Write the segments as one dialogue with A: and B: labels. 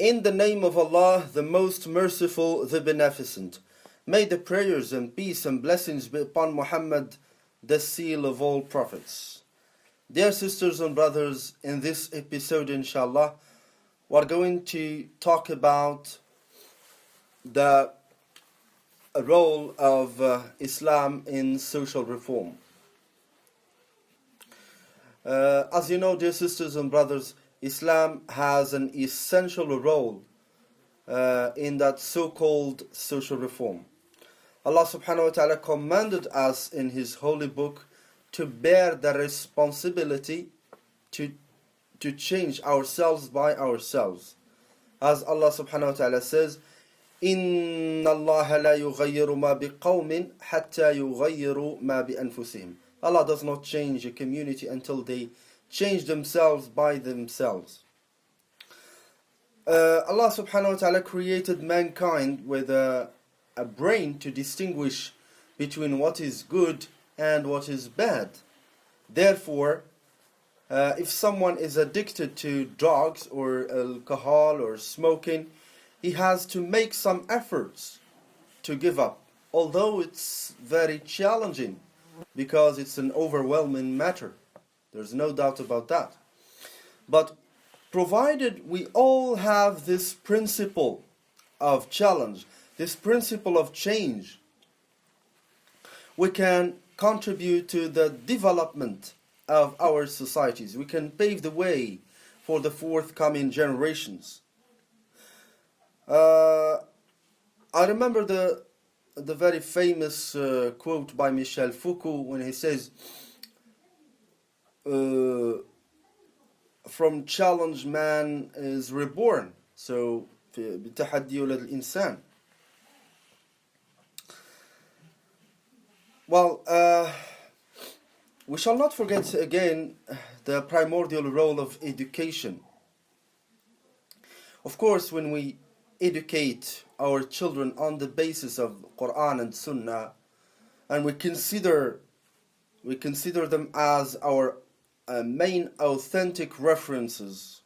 A: In the name of Allah, the most merciful, the beneficent. May the prayers and peace and blessings be upon Muhammad, the seal of all prophets. Dear sisters and brothers, in this episode, inshallah, we're going to talk about the role of Islam in social reform. As you know, dear sisters and brothers, Islam has an essential role in that so-called social reform. Allah subhanahu wa ta'ala commanded us in His holy book to bear the responsibility to change ourselves by ourselves. As Allah subhanahu wa ta'ala says, إِنَّ اللَّهَ لَا يُغَيِّرُ مَا بِقَوْمٍ حَتَّى يُغَيِّرُوا مَا بِأَنفُسِهِمْ. Allah does not change a community until they change themselves by themselves. Allah subhanahu wa ta'ala created mankind with a brain to distinguish between what is good and what is bad. Therefore, if someone is addicted to drugs or alcohol or smoking, he has to make some efforts to give up, although it's very challenging because it's an overwhelming matter. There's no doubt about that. But provided we all have this principle of challenge, this principle of change, we can contribute to the development of our societies. We can pave the way for the forthcoming generations. I remember the very famous quote by Michel Foucault when he says, from challenge man is reborn. So بتحدي يولد الإنسان. Well, we shall not forget again the primordial role of education. Of course, when we educate our children on the basis of Quran and Sunnah, and we consider them as our main authentic references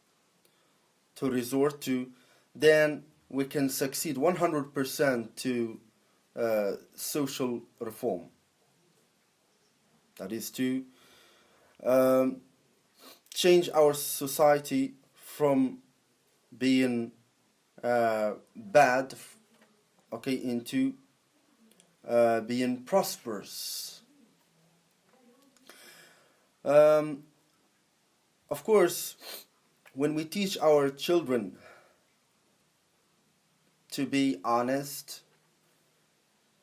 A: to resort to, then we can succeed 100% to social reform. That is to change our society from being bad, into being prosperous. Of course, when we teach our children to be honest,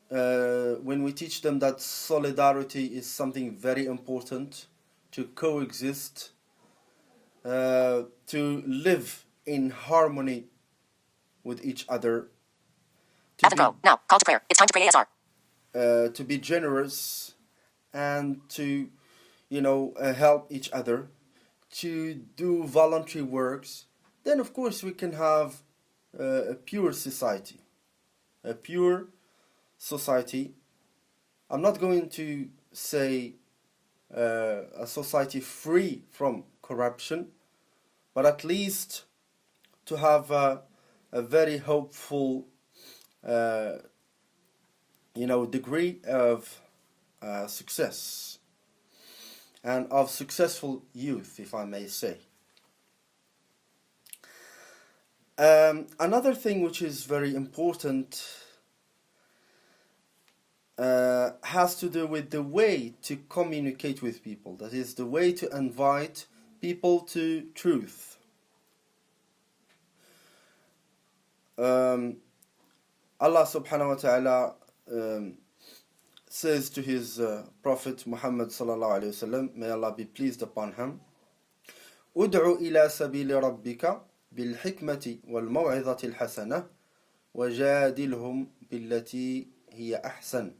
A: when we teach them that solidarity is something very important, to coexist, to live in harmony with each other,
B: Now, call to prayer. It's time to pray ASR.
A: To be generous and to, help each other, to do voluntary works, then of course we can have a pure society. A pure society. I'm not going to say a society free from corruption, but at least to have a very hopeful degree of success and of successful youth, if I may say. Another thing which is very important has to do with the way to communicate with people. That is, the way to invite people to truth. Allah subhanahu wa ta'ala says to His Prophet Muhammad sallallahu alayhi wa sallam, may Allah be pleased upon him, أُدْعُ إِلَى سَبِيلِ رَبِّكَ بِالْحِكْمَةِ وَالْمَوْعِظَةِ الْحَسَنَةِ وَجَادِلْهُمْ بِالَّتِي هِيَ أَحْسَنُ.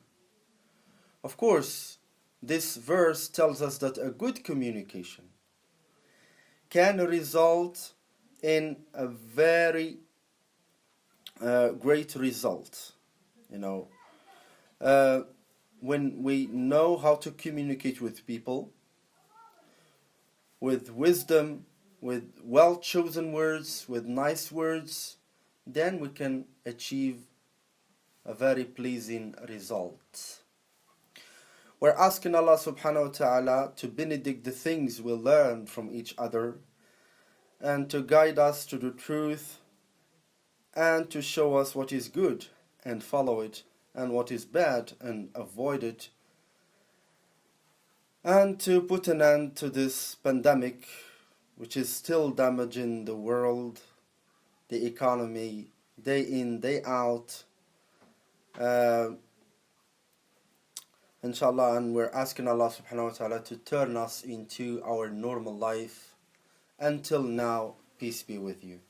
A: Of course, this verse tells us that a good communication can result in a very great result. When we know how to communicate with people with wisdom with well-chosen words, with nice words, then we can achieve a very pleasing result. We're asking Allah subhanahu wa ta'ala to benedict the things we learn from each other and to guide us to the truth and to show us what is good and follow it, and what is bad and avoid it, and to put an end to this pandemic which is still damaging the world, the economy, day in, day out. Inshallah, and we're asking Allah subhanahu wa ta'ala to turn us into our normal life. Until now, peace be with you.